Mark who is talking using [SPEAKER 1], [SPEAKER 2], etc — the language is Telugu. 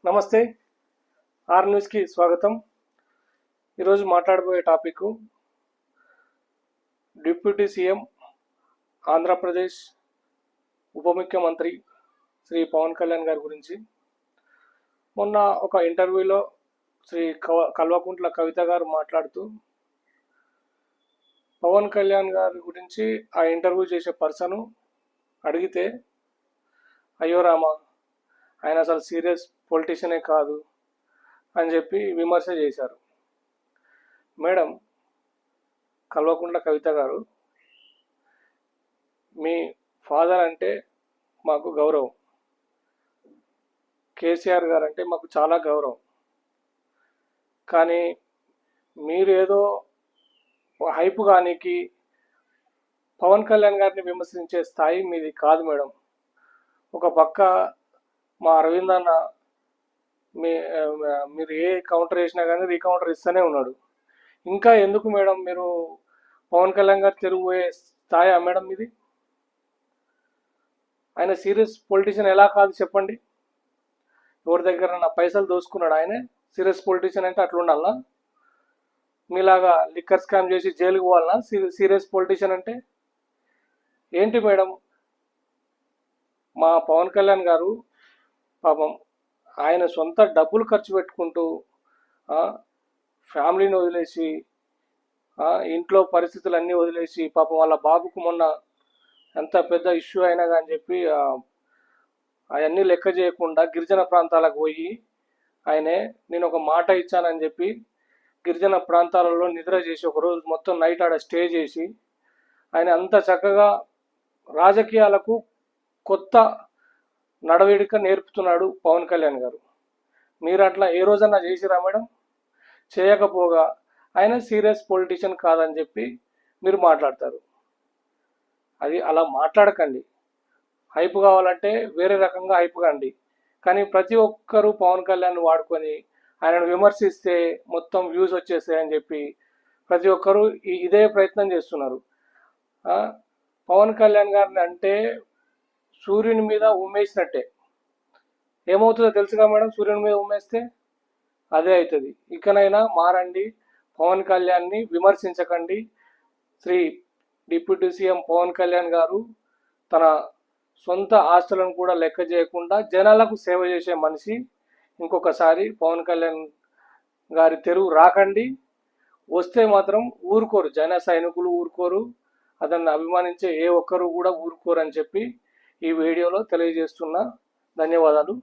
[SPEAKER 1] నమస్తే. ఆర్ న్యూస్కి స్వాగతం. ఈరోజు మాట్లాడబోయే టాపిక్ డిప్యూటీ సీఎం ఆంధ్రప్రదేశ్ ఉప ముఖ్యమంత్రి శ్రీ పవన్ కళ్యాణ్ గారి గురించి. మొన్న ఒక ఇంటర్వ్యూలో శ్రీ కల్వకుంట్ల కవిత గారు మాట్లాడుతూ పవన్ కళ్యాణ్ గారి గురించి ఆ ఇంటర్వ్యూ చేసే పర్సను అడిగితే, అయ్యో రామా, ఆయన అసలు సీరియస్ పొలిటీషియనే కాదు అని చెప్పి విమర్శ చేశారు. మేడం కల్వకుంట్ల కవిత గారు, మీ ఫాదర్ అంటే మాకు గౌరవం, కేసీఆర్ గారు అంటే మాకు చాలా గౌరవం, కానీ మీరు ఏదో హైప్ గానికి పవన్ కళ్యాణ్ గారిని విమర్శించే స్థాయి మీది కాదు మేడం. ఒక పక్క మా అరవింద్ అన్న మీరు ఏ కౌంటర్ వేసినా కానీ రీకౌంటర్ ఇస్తూనే ఉన్నాడు. ఇంకా ఎందుకు మేడం మీరు పవన్ కళ్యాణ్ గారు తిరిగిపోయే స్థాయి మేడం ఇది? ఆయన సీరియస్ పొలిటీషియన్ ఎలా కాదు చెప్పండి? ఎవరి దగ్గర నా పైసలు దోసుకున్నాడు ఆయనే సీరియస్ పొలిటీషియన్ అంటే అట్లుండాలనా? మీలాగా లిక్కర్ స్కామ్ చేసి జైలుకు పోవాలనా సీరియస్ పొలిటీషియన్ అంటే? ఏంటి మేడం, మా పవన్ కళ్యాణ్ గారు పాపం ఆయన సొంత డబ్బులు ఖర్చు పెట్టుకుంటూ ఫ్యామిలీని వదిలేసి ఇంట్లో పరిస్థితులన్నీ వదిలేసి పాపం వాళ్ళ బాబుకు మొన్న ఎంత పెద్ద ఇష్యూ అయినా కానీ చెప్పి అవన్నీ లెక్క చేయకుండా గిరిజన ప్రాంతాలకు పోయి ఆయనే నేను ఒక మాట ఇచ్చానని చెప్పి గిరిజన ప్రాంతాలలో నిద్ర చేసి ఒకరోజు మొత్తం నైట్ ఆడ స్టే చేసి ఆయన అంత చక్కగా రాజకీయాలకు కొత్త నడవడిక నేర్పుతున్నాడు పవన్ కళ్యాణ్ గారు. మీరు అట్లా ఏ రోజన్నా చేసిరా మేడం? చేయకపోగా ఆయన సీరియస్ పొలిటీషియన్ కాదని చెప్పి మీరు మాట్లాడతారు. అది అలా మాట్లాడకండి. హైప్ కావాలంటే వేరే రకంగా హైప్ కండి, కానీ ప్రతి ఒక్కరూ పవన్ కళ్యాణ్ వాడుకొని ఆయనను విమర్శిస్తే మొత్తం వ్యూస్ వచ్చేస్తాయని చెప్పి ప్రతి ఒక్కరూ ఇదే ప్రయత్నం చేస్తున్నారు. పవన్ కళ్యాణ్ గారిని అంటే సూర్యుని మీద ఉమ్మేసినట్టే. ఏమవుతుందో తెలుసుగా మేడం? సూర్యుని మీద ఉమ్మేస్తే అదే అవుతుంది. ఇకనైనా మారండి, పవన్ కళ్యాణ్ని విమర్శించకండి. శ్రీ డిప్యూటీ సీఎం పవన్ కళ్యాణ్ గారు తన సొంత ఆస్తులను కూడా లెక్క చేయకుండా జనాలకు సేవ చేసే మనిషి. ఇంకొకసారి పవన్ కళ్యాణ్ గారి తెరువు రాకండి. వస్తే మాత్రం ఊరుకోరు, జన సైనికులు ఊరుకోరు, అతన్ని అభిమానించే ఏ ఒక్కరు కూడా ఊరుకోరు అని చెప్పి ఈ వీడియోలో తెలియజేస్తున్నా. ధన్యవాదాలు.